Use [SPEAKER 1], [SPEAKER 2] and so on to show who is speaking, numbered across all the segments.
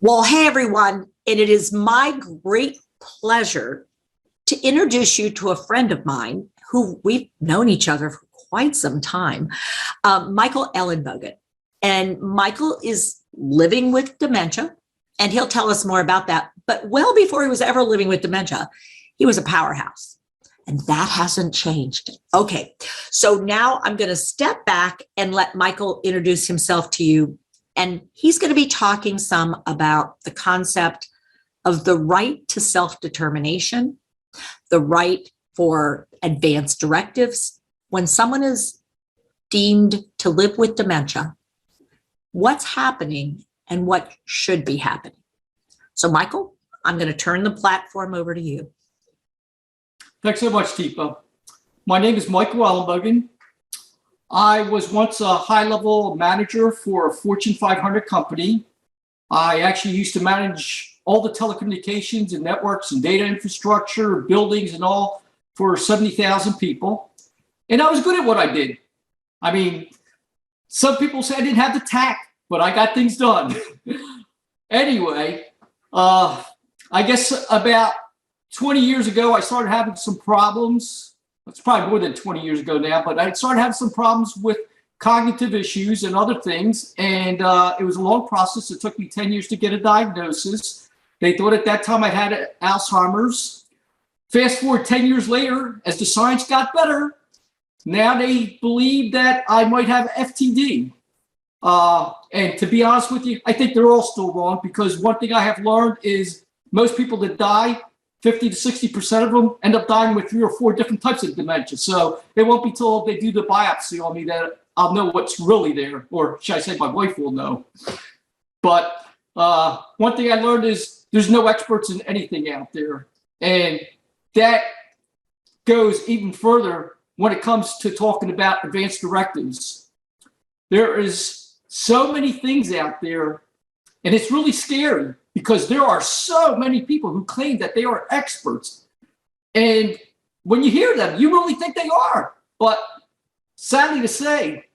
[SPEAKER 1] Well, hey, everyone, and it is my great pleasure to introduce you to a friend of mine who we've known each other for quite some time, Michael Ellenbogen. And Michael is living with dementia, and he'll tell us more about that. But well before he was ever living with dementia, he was a powerhouse. And that hasn't changed. Okay, so now I'm going to step back and let Michael introduce himself to you. And he's going to be talking some about the concept of the right to self-determination, the right for advanced directives. When someone is deemed to live with dementia, what's happening and what should be happening. So Michael, I'm going to turn the platform over to you.
[SPEAKER 2] Thanks so much, Teepa. My name is Michael Wallenberg. I was once a high-level manager for a Fortune 500 company. I actually used to manage all the telecommunications and networks and data infrastructure, buildings and all for 70,000 people. And I was good at what I did. I mean, some people say I didn't have the tact, but I got things done. Anyway, I guess about 20 years ago, I started having some problems. It's probably more than 20 years ago now, but I started having some problems with cognitive issues and other things. And it was a long process. It took me 10 years to get a diagnosis. They thought at that time I had alzheimer's. Fast forward 10 years later, as the science got better, now they believe that I might have FTD. And to be honest with you, I think they're all still wrong, because one thing I have learned is most people that die, 50 to 60% of them end up dying with 3 or 4 different types of dementia. So it won't be till they do the biopsy on me that I'll know what's really there, or should I say my wife will know. But one thing I learned is there's no experts in anything out there. And that goes even further when it comes to talking about advanced directives. There is so many things out there, and it's really scary, because there are so many people who claim that they are experts. And when you hear them, you really think they are. But sadly to say,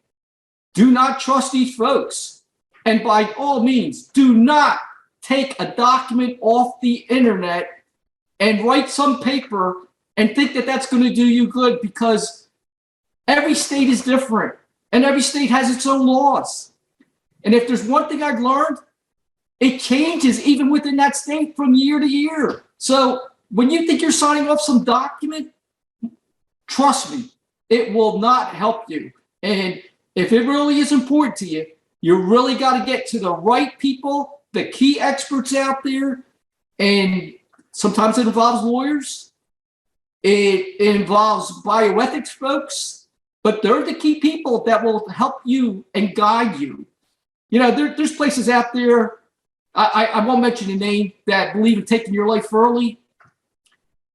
[SPEAKER 2] do not trust these folks. And by all means, do not take a document off the internet and write some paper and think that that's going to do you good, because every state is different and every state has its own laws. And if there's one thing I've learned, it changes even within that state from year to year. So when you think you're signing off some document, trust me, it will not help you. And if it really is important to you, you really got to get to the right people, the key experts out there. And sometimes it involves lawyers. It involves bioethics folks, but they're the key people that will help you and guide you. You know, there's places out there, I won't mention the name, that believe in taking your life early.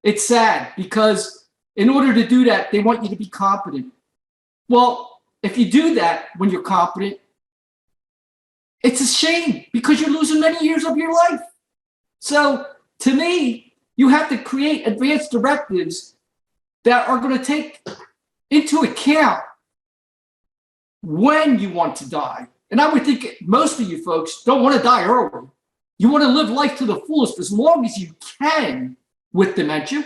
[SPEAKER 2] It's sad, because in order to do that, they want you to be competent. Well, if you do that when you're competent, it's a shame, because you're losing many years of your life. So to me, you have to create advanced directives that are going to take into account when you want to die. And I would think most of you folks don't want to die early. You want to live life to the fullest as long as you can with dementia.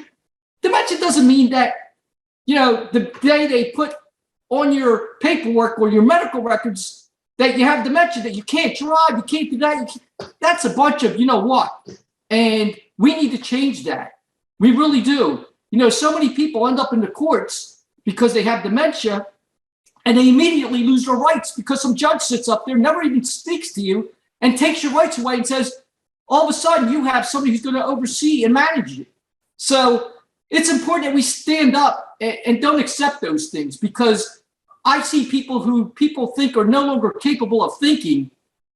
[SPEAKER 2] Dementia doesn't mean that, you know, the day they put on your paperwork or your medical records that you have dementia, that you can't drive, you can't do that. That's a bunch of, you know what? And we need to change that. We really do. You know, so many people end up in the courts because they have dementia, and they immediately lose their rights because some judge sits up there, never even speaks to you, and takes your rights away and says, all of a sudden you have somebody who's going to oversee and manage you. So it's important that we stand up and don't accept those things, because I see people who people think are no longer capable of thinking.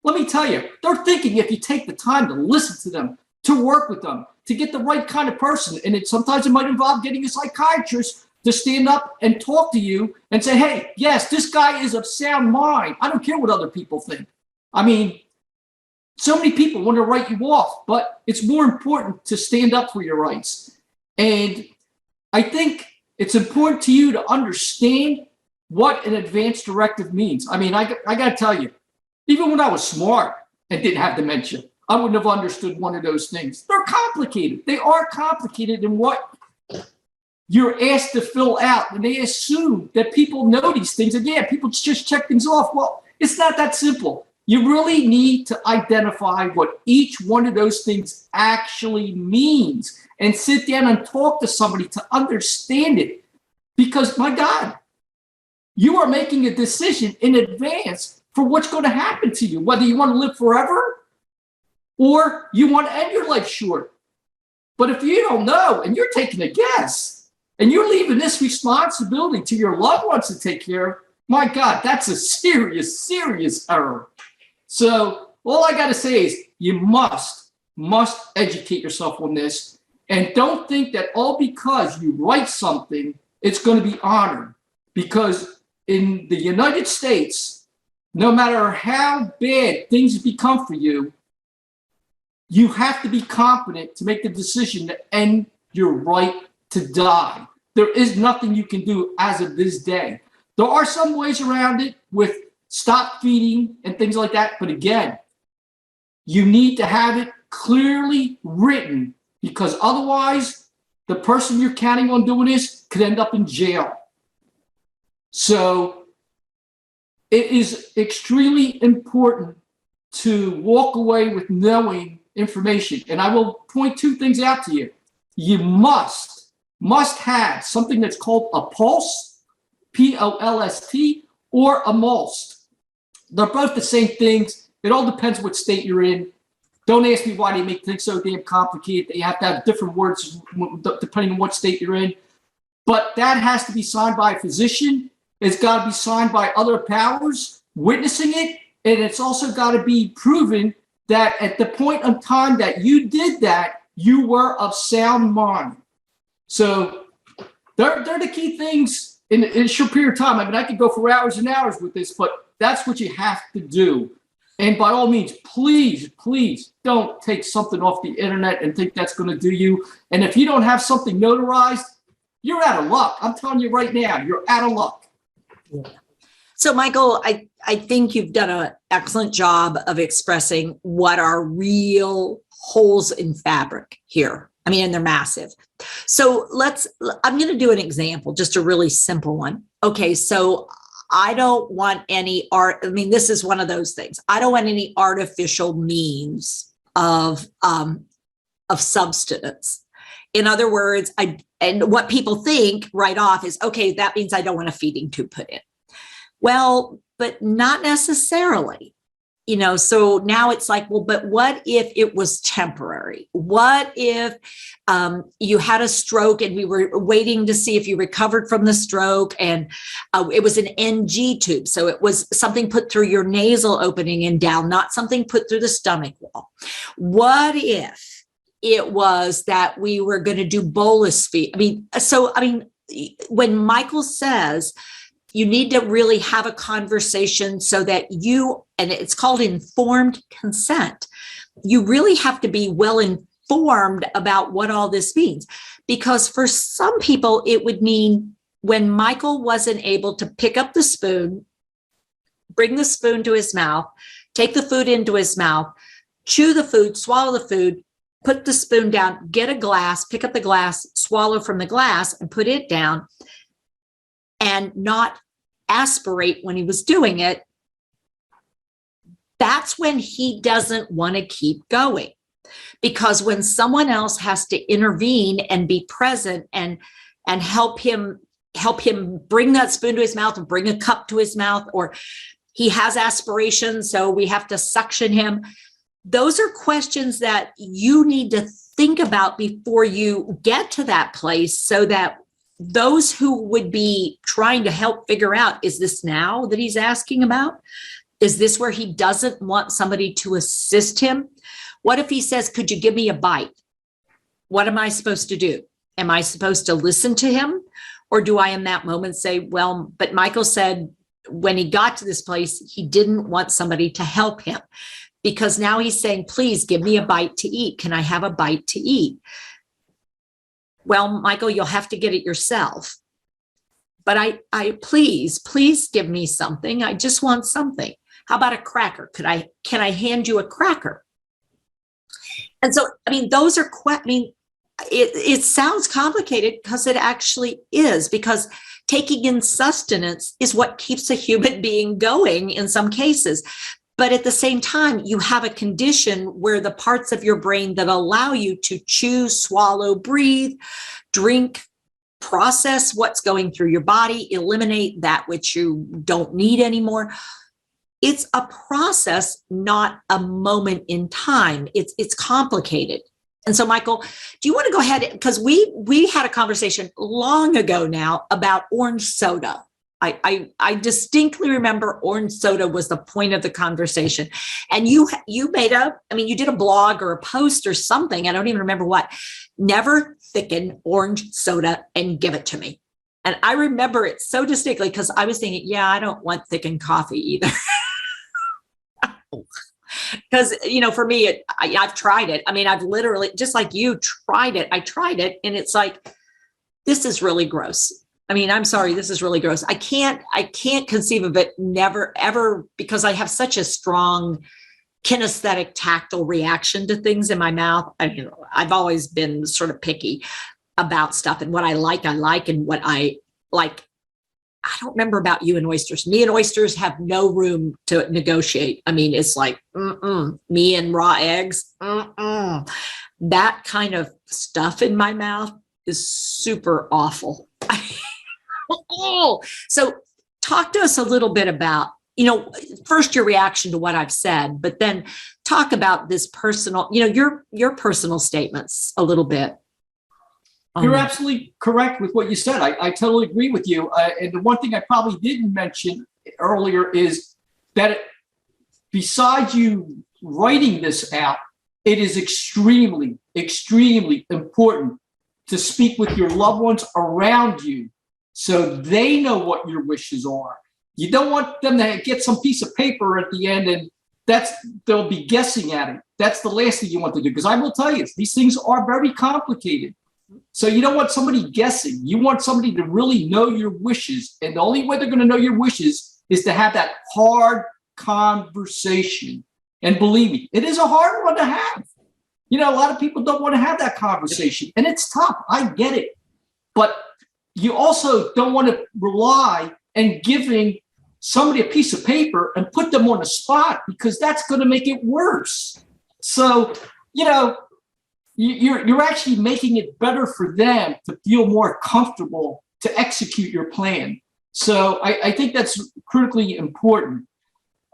[SPEAKER 2] Let me tell you, they're thinking if you take the time to listen to them, to work with them, to get the right kind of person. And sometimes it might involve getting a psychiatrist to stand up and talk to you and say, hey, yes, this guy is of sound mind. I don't care what other people think. I mean, so many people want to write you off, but it's more important to stand up for your rights. And I think it's important to you to understand what an advanced directive means. I mean, I got to tell you, even when I was smart and didn't have dementia, I wouldn't have understood one of those things. They're complicated. They are complicated in what you're asked to fill out. And they assume that people know these things. And yeah, people just check things off. Well, it's not that simple. You really need to identify what each one of those things actually means and sit down and talk to somebody to understand it. Because, my God, you are making a decision in advance for what's going to happen to you, whether you want to live forever or you want to end your life short. But if you don't know and you're taking a guess and you're leaving this responsibility to your loved ones to take care of, my God, that's a serious, serious error. So all I got to say is you must educate yourself on this. And don't think that all because you write something, it's going to be honored. Because in the United States, no matter how bad things become for you, you have to be competent to make the decision to end your right to die. There is nothing you can do as of this day. There are some ways around it with stop feeding and things like that. But again, you need to have it clearly written, because otherwise the person you're counting on doing this could end up in jail. So it is extremely important to walk away with knowing information. And I will point two things out to you. You must have something that's called a pulse, P-O-L-S-T, or a MOLST. They're both the same things. It all depends what state you're in. Don't ask me why they make things so damn complicated. You have to have different words depending on what state you're in. But that has to be signed by a physician. It's got to be signed by other powers witnessing it. And it's also got to be proven that at the point of time that you did that, you were of sound mind. So they're the key things in a short period of time. I mean, I could go for hours and hours with this, but that's what you have to do. And by all means, please don't take something off the internet and think that's going to do you. And if you don't have something notarized, you're out of luck. I'm telling you right now, you're out of luck.
[SPEAKER 1] Yeah. So, Michael, I think you've done an excellent job of expressing what are real holes in fabric here. I mean, and they're massive. So I'm going to do an example, just a really simple one. Okay, so I don't want any art. I mean, this is one of those things. I don't want any artificial means of substance. In other words, and what people think right off is, okay, that means I don't want a feeding tube put in. Well, but not necessarily, so now it's like, well, but what if it was temporary? What if you had a stroke and we were waiting to see if you recovered from the stroke, and it was an NG tube. So it was something put through your nasal opening and down, not something put through the stomach wall. What if it was that we were going to do bolus feed? When Michael says, you need to really have a conversation so that and it's called informed consent. You really have to be well informed about what all this means. Because for some people, it would mean when Michael wasn't able to pick up the spoon, bring the spoon to his mouth, take the food into his mouth, chew the food, swallow the food, put the spoon down, get a glass, pick up the glass, swallow from the glass and put it down, and not aspirate when he was doing it, that's when he doesn't want to keep going. Because when someone else has to intervene and be present and help him bring that spoon to his mouth and bring a cup to his mouth, or he has aspiration, so we have to suction him. Those are questions that you need to think about before you get to that place, so that those who would be trying to help figure out, is this now that he's asking about? Is this where he doesn't want somebody to assist him? What if he says, could you give me a bite? What am I supposed to do? Am I supposed to listen to him? Or do I in that moment say, well, but Michael said when he got to this place, he didn't want somebody to help him, because now he's saying, please give me a bite to eat. Can I have a bite to eat? Well, Michael, you'll have to get it yourself. But I please give me something. I just want something. How about a cracker? Can I hand you a cracker? And so, I mean, those are it sounds complicated because it actually is, because taking in sustenance is what keeps a human being going in some cases. But at the same time, you have a condition where the parts of your brain that allow you to choose, swallow, breathe, drink, process what's going through your body, eliminate that which you don't need anymore. It's a process, not a moment in time. It's complicated. And so, Michael, do you want to go ahead? Because we had a conversation long ago now about orange soda. I distinctly remember orange soda was the point of the conversation. And you did a blog or a post or something. I don't even remember what. Never thicken orange soda and give it to me. And I remember it so distinctly because I was thinking, yeah, I don't want thickened coffee either. Because, for me, I've tried it. I mean, I've literally, just like you, tried it. I tried it. And it's like, this is really gross. I mean, I'm sorry, this is really gross. I can't conceive of it never, ever, because I have such a strong kinesthetic tactile reaction to things in my mouth. I've always been sort of picky about stuff, and what I like, and what I like. I don't remember about you and oysters. Me and oysters have no room to negotiate. I mean, it's like, me and raw eggs, that kind of stuff in my mouth is super awful. So talk to us a little bit about, first your reaction to what I've said, but then talk about this personal, your personal statements a little bit.
[SPEAKER 2] You're absolutely correct with what you said. I totally agree with you. And the one thing I probably didn't mention earlier is that besides you writing this out, it is extremely, extremely important to speak with your loved ones around you so they know what your wishes are. You don't want them to get some piece of paper at the end and they'll be guessing at it. That's the last thing you want to do, because I will tell you, these things are very complicated. So you don't want somebody guessing. You want somebody to really know your wishes. And the only way they're going to know your wishes is to have that hard conversation. And believe me, it is a hard one to have. A lot of people don't want to have that conversation. And it's tough. I get it. But you also don't want to rely on giving somebody a piece of paper and put them on the spot, because that's going to make it worse. So, you're actually making it better for them to feel more comfortable to execute your plan. So I think that's critically important.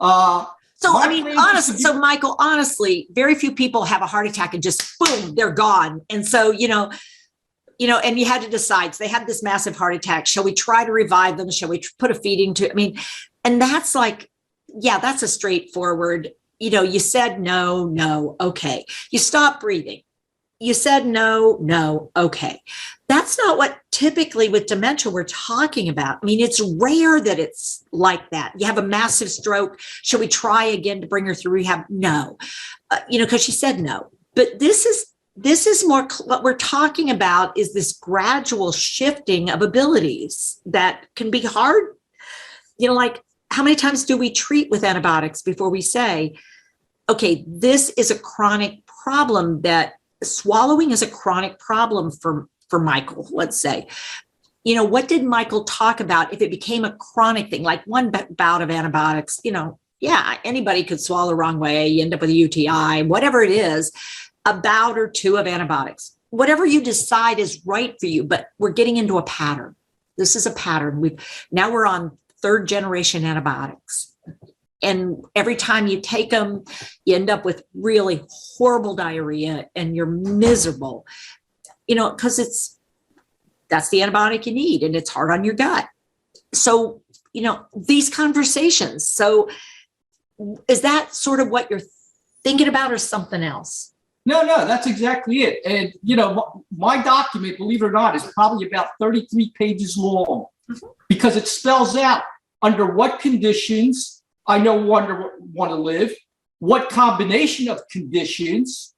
[SPEAKER 1] So Michael, honestly, very few people have a heart attack and just boom, they're gone. And so, and you had to decide. So they had this massive heart attack. Shall we try to revive them? Shall we put a feeding tube? And that's like, yeah, that's a straightforward, you said no, okay. You stop breathing. You said no, okay. That's not what typically with dementia we're talking about. It's rare that it's like that. You have a massive stroke. Shall we try again to bring her through rehab? No, because she said no. But this is more what we're talking about, is this gradual shifting of abilities that can be hard. Like, how many times do we treat with antibiotics before we say, okay, this is a chronic problem, that swallowing is a chronic problem for Michael, let's say. What did Michael talk about if it became a chronic thing, like one bout of antibiotics, yeah, anybody could swallow the wrong way, you end up with a UTI, whatever it is, a bout or two of antibiotics, whatever you decide is right for you, but we're getting into a pattern. This is a pattern. Now we're on 3rd generation antibiotics. And every time you take them, you end up with really horrible diarrhea and you're miserable, because that's the antibiotic you need and it's hard on your gut. So, these conversations. So is that sort of what you're thinking about, or something else?
[SPEAKER 2] No, that's exactly it. And, my document, believe it or not, is probably about 33 pages long, because it spells out under what conditions I no longer want to live, what combination of conditions,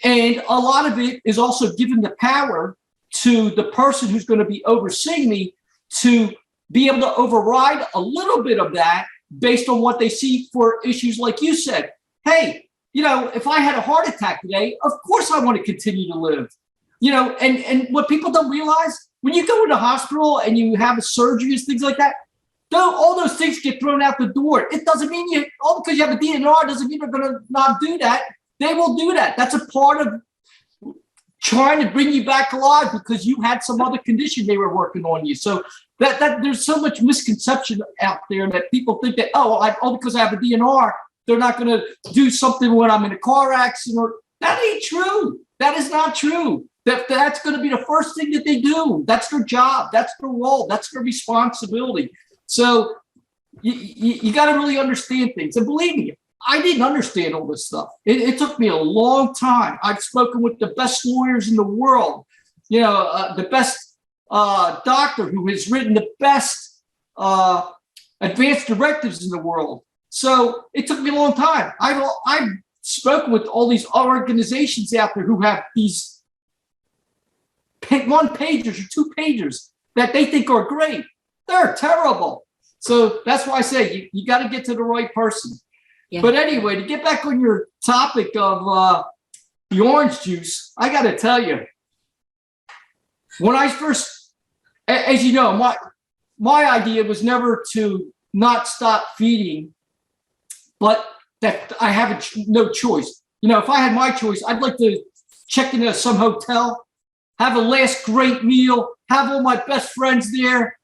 [SPEAKER 2] and a lot of it is also given the power to the person who's going to be overseeing me to be able to override a little bit of that based on what they see for issues like you said. Hey, if I had a heart attack today, of course I want to continue to live. And what people don't realize, when you go into the hospital and you have a surgery and things like that, all those things get thrown out the door. It doesn't mean all because you have a DNR doesn't mean they're going to not do that. They will do that. That's a part of trying to bring you back alive because you had some other condition they were working on you. So that there's so much misconception out there that people think that, because I have a DNR, they're not going to do something when I'm in a car accident. That ain't true. That is not true. That's going to be the first thing that they do. That's their job. That's their role. That's their responsibility. So you got to really understand things. And believe me, I didn't understand all this stuff. It took me a long time. I've spoken with the best lawyers in the world, the best doctor who has written the best advanced directives in the world. So it took me a long time. I've spoken with all these organizations out there who have these one-pagers or two-pagers that they think are great. They're terrible. So that's why I say you got to get to the right person. Yeah. But anyway, to get back on your topic of the orange juice, I got to tell you, when I first, as you know, my idea was never to not stop feeding, but that I have no choice. If I had my choice, I'd like to check into some hotel, have a last great meal, have all my best friends there,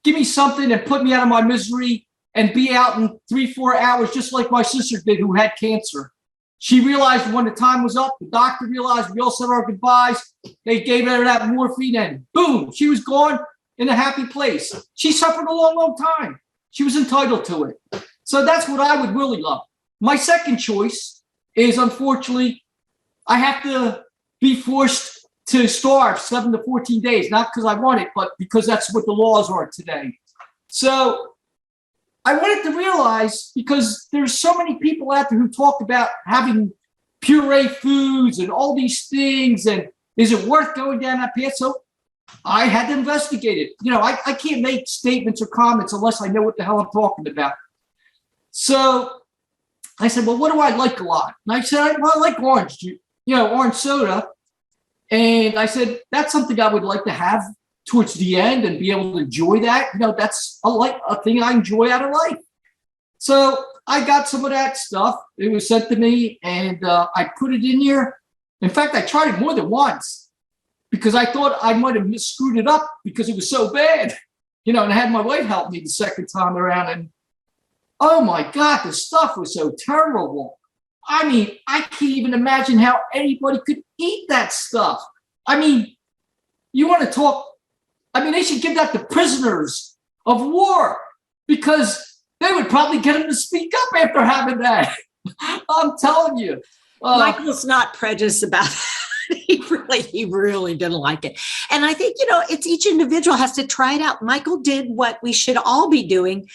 [SPEAKER 2] give me something and put me out of my misery and be out in 3-4 hours, just like my sister did, who had cancer. She realized when the time was up, the doctor realized, we all said our goodbyes. They gave her that morphine and boom, she was gone in a happy place. She suffered a long, long time. She was entitled to it. So that's what I would really love. My second choice is, unfortunately, I have to be forced to starve 7 to 14 days, not because I want it, but because that's what the laws are today. So I wanted to realize, because there's so many people out there who talk about having puree foods and all these things, and is it worth going down that path? So I had to investigate it. I can't make statements or comments unless I know what the hell I'm talking about. So I said, well, what do I like a lot? And I said, well, I like orange juice, orange soda. And I said, that's something I would like to have towards the end and be able to enjoy that. That's a thing I enjoy out of life. So I got some of that stuff. It was sent to me, and I put it in here. In fact, I tried it more than once because I thought I might have screwed it up because it was so bad. And I had my wife help me the second time around, and oh my God, the stuff was so terrible. I mean, I can't even imagine how anybody could eat that stuff. I mean, you want to talk, they should give that to prisoners of war because they would probably get them to speak up after having that. I'm telling you.
[SPEAKER 1] Michael's not prejudiced about that. He really didn't like it. And I think, it's each individual has to try it out. Michael did what we should all be doing.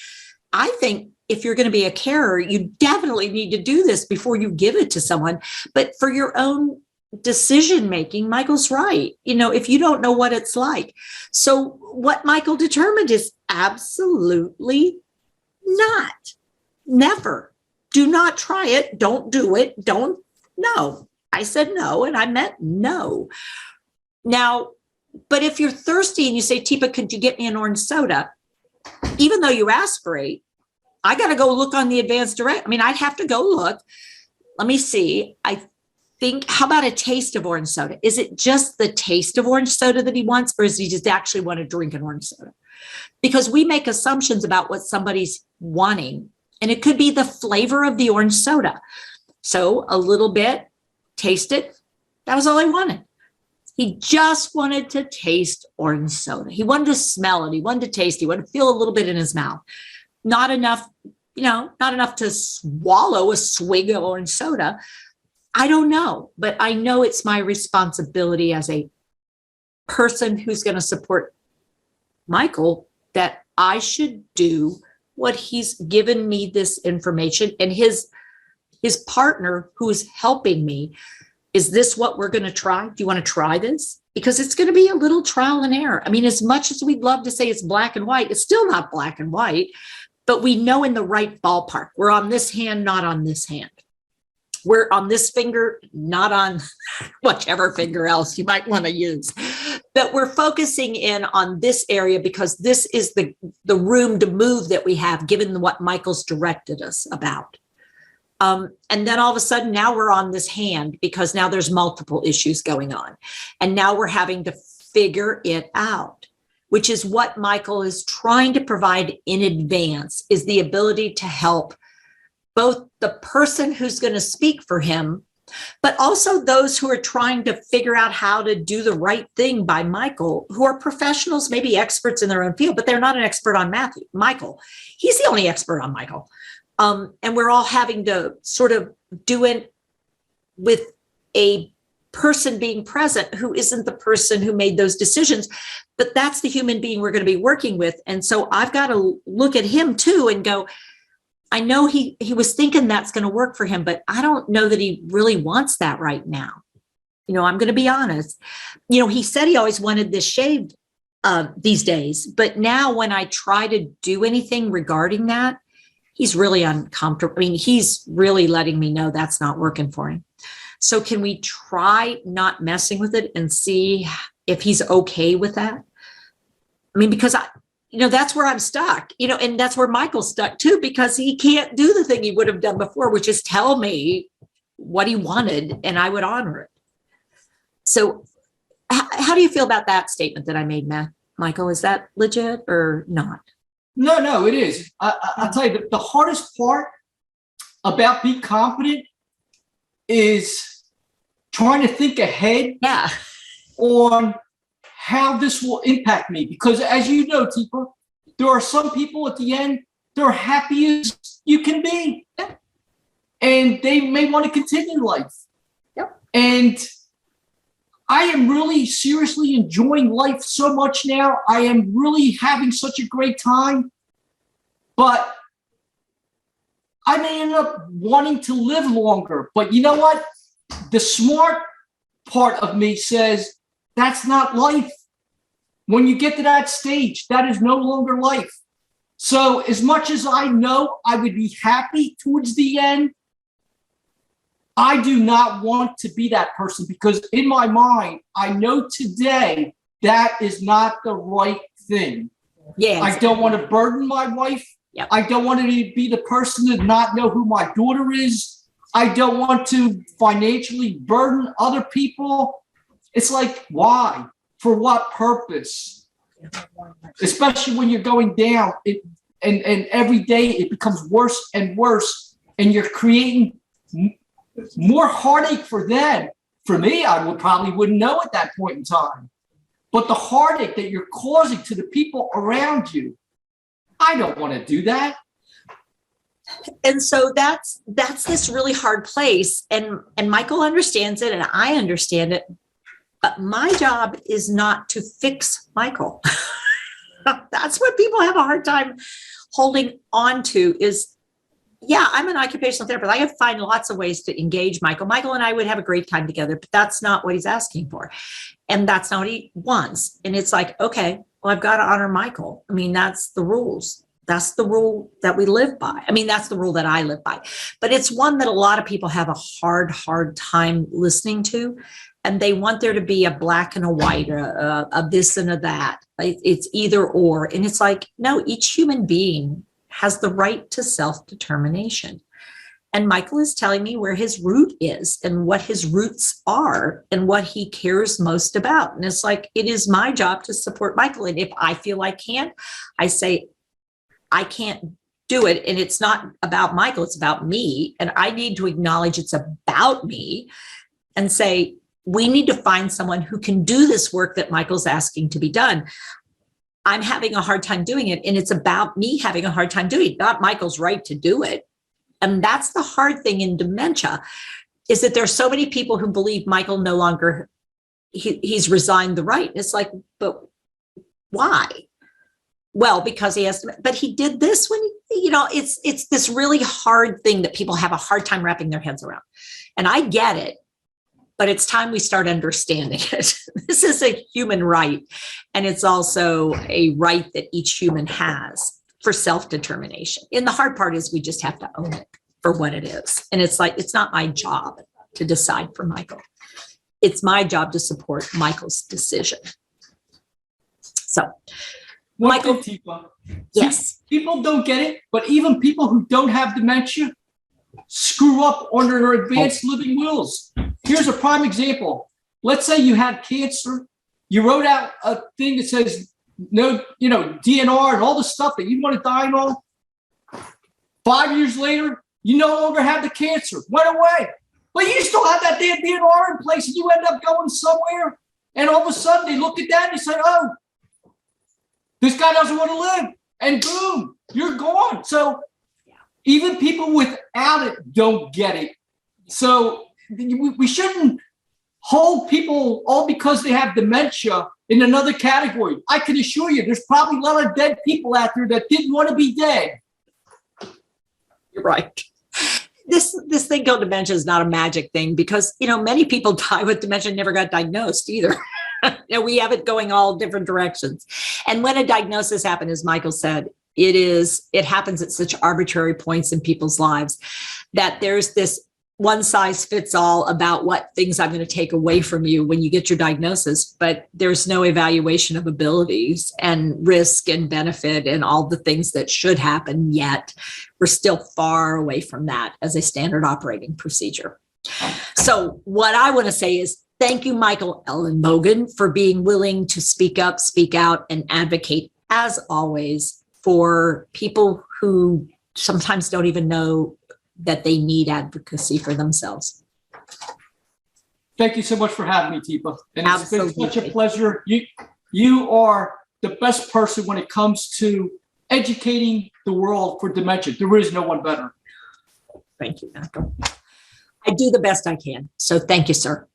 [SPEAKER 1] I think if you're going to be a carer, you definitely need to do this before you give it to someone. But for your own decision making, Michael's right. If you don't know what it's like. So what Michael determined is absolutely not. Never. Do not try it. Don't do it. Don't. No. I said no, and I meant no. Now, but if you're thirsty and you say, Teepa, could you get me an orange soda? Even though you aspirate, I got to go look on the advanced direct. I'd have to go look. Let me see. I think, how about a taste of orange soda? Is it just the taste of orange soda that he wants, or does he just actually want to drink an orange soda? Because we make assumptions about what somebody's wanting, and it could be the flavor of the orange soda. So a little bit, taste it. That was all he wanted. He just wanted to taste orange soda. He wanted to smell it. He wanted to taste it. He wanted to feel a little bit in his mouth. Not enough, not enough to swallow a swig of orange soda. I don't know, but I know it's my responsibility as a person who's going to support Michael that I should do what he's given me this information, and his partner who's helping me. Is this what we're going to try? Do you want to try this? Because it's going to be a little trial and error. As much as we'd love to say it's black and white, it's still not black and white, but we know in the right ballpark. We're on this hand, not on this hand. we're on this finger, not on whichever finger else you might want to use. But we're focusing in on this area because this is the room to move that we have, given what Michael's directed us about. And then all of a sudden, now we're on this hand because now there's multiple issues going on. And now we're having to figure it out, which is what Michael is trying to provide in advance, is the ability to help both the person who's going to speak for him, but also those who are trying to figure out how to do the right thing by Michael, who are professionals, maybe experts in their own field, but they're not an expert on Michael. He's the only expert on Michael. And we're all having to sort of do it with a person being present who isn't the person who made those decisions, but that's the human being we're going to be working with. And so I've got to look at him too and go, I know he was thinking that's going to work for him, but I don't know that he really wants that right now. You know, I'm going to be honest. You know, he said he always wanted this shaved these days, but now when I try to do anything regarding that, he's really uncomfortable. I mean, he's really letting me know that's not working for him. So can we try not messing with it and see if he's okay with that? I mean, because that's where I'm stuck, and that's where Michael's stuck too, because he can't do the thing he would have done before, which is tell me what he wanted and I would honor it. So how do you feel about that statement that I made, Michael? Is that legit or not?
[SPEAKER 2] No, it is. I'll tell you, the hardest part about being confident is trying to think ahead on how this will impact me. Because as you know, Teepa, there are some people at the end, they're happy as you can be.
[SPEAKER 1] Yep.
[SPEAKER 2] And they may want to continue life.
[SPEAKER 1] Yep.
[SPEAKER 2] And I am really seriously enjoying life so much now. I am really having such a great time. But I may end up wanting to live longer. But you know what? The smart part of me says, that's not life. When you get to that stage, that is no longer life. So as much as I know I would be happy towards the end, I do not want to be that person, because in my mind, I know today that is not the right thing.
[SPEAKER 1] Yeah.
[SPEAKER 2] I don't want to burden my wife.
[SPEAKER 1] Yep.
[SPEAKER 2] I don't want to be the person to not know who my daughter is. I don't want to financially burden other people. It's like, why? For what purpose? Especially when you're going down, and every day it becomes worse and worse, and you're creating more heartache for them. For me, I probably wouldn't know at that point in time. But the heartache that you're causing to the people around you, I don't want to do that.
[SPEAKER 1] And so that's this really hard place. And Michael understands it, and I understand it. But my job is not to fix Michael. That's what people have a hard time holding on to is, yeah, I'm an occupational therapist. I can find lots of ways to engage Michael. Michael and I would have a great time together, but that's not what he's asking for. And that's not what he wants. And it's like, okay, well, I've got to honor Michael. I mean, that's the rules. That's the rule that we live by. I mean, that's the rule that I live by. But it's one that a lot of people have a hard time listening to. And they want there to be a black and a white, a this and a that. It's either or. And it's like, no, each human being has the right to self-determination. And Michael is telling me where his root is and what his roots are and what he cares most about. And it's like, it is my job to support Michael. And if I feel I can't, I say, I can't do it. And it's not about Michael, it's about me. And I need to acknowledge it's about me and say, we need to find someone who can do this work that Michael's asking to be done. I'm having a hard time doing it. And it's about me having a hard time doing it, not Michael's right to do it. And that's the hard thing in dementia, is that there's so many people who believe Michael no longer, he's resigned the right. It's like, but why? Well, because he has to, but he did this when, it's this really hard thing that people have a hard time wrapping their heads around. And I get it, but it's time we start understanding it. This is a human right. And it's also a right that each human has for self-determination. And the hard part is we just have to own it. for what it is. And it's like, it's not my job to decide for Michael. It's my job to support Michael's decision. So, Michael,
[SPEAKER 2] Teepa.
[SPEAKER 1] yes.
[SPEAKER 2] People don't get it, but even people who don't have dementia screw up on their advanced living wills. Here's a prime example. Let's say you had cancer. You wrote out a thing that says no, DNR and all the stuff that you want to die and all. 5 years later, you no longer have the cancer. Went away. But you still have that damn DNR in place, and you end up going somewhere, and all of a sudden they look at that and they say, oh, this guy doesn't want to live. And boom, you're gone. So even people without it don't get it. So we shouldn't hold people all because they have dementia in another category. I can assure you, there's probably a lot of dead people out there that didn't want to be dead.
[SPEAKER 1] You're right. This thing called dementia is not a magic thing because, many people die with dementia and never got diagnosed either. We have it going all different directions. And when a diagnosis happens, as Michael said, it happens at such arbitrary points in people's lives that there's this one size fits all about what things I'm going to take away from you when you get your diagnosis, but there's no evaluation of abilities and risk and benefit and all the things that should happen yet. We're still far away from that as a standard operating procedure. So what I want to say is thank you, Michael Ellenbogen, for being willing to speak up, speak out, and advocate, as always, for people who sometimes don't even know that they need advocacy for themselves.
[SPEAKER 2] Thank you so much for having me, Teepa. And
[SPEAKER 1] Absolutely.
[SPEAKER 2] It's been such a pleasure. You are the best person when it comes to educating the world for dementia. There is no one better.
[SPEAKER 1] Thank you, Michael. I do the best I can. So thank you, sir.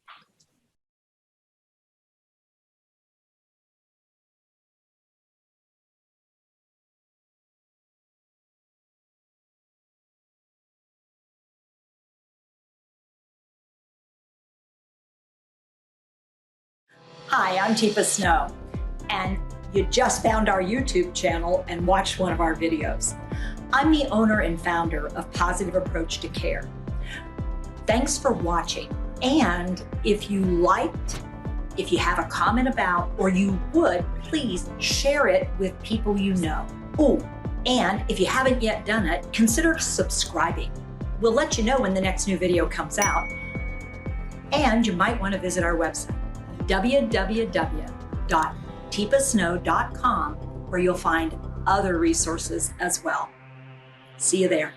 [SPEAKER 1] Hi, I'm Teepa Snow, and you just found our YouTube channel and watched one of our videos. I'm the owner and founder of Positive Approach to Care. Thanks for watching, and if you liked, if you have a comment about, or you would, please share it with people you know. Oh, and if you haven't yet done it, consider subscribing. We'll let you know when the next new video comes out, and you might want to visit our website, www.teepasnow.com, where you'll find other resources as well. See you there.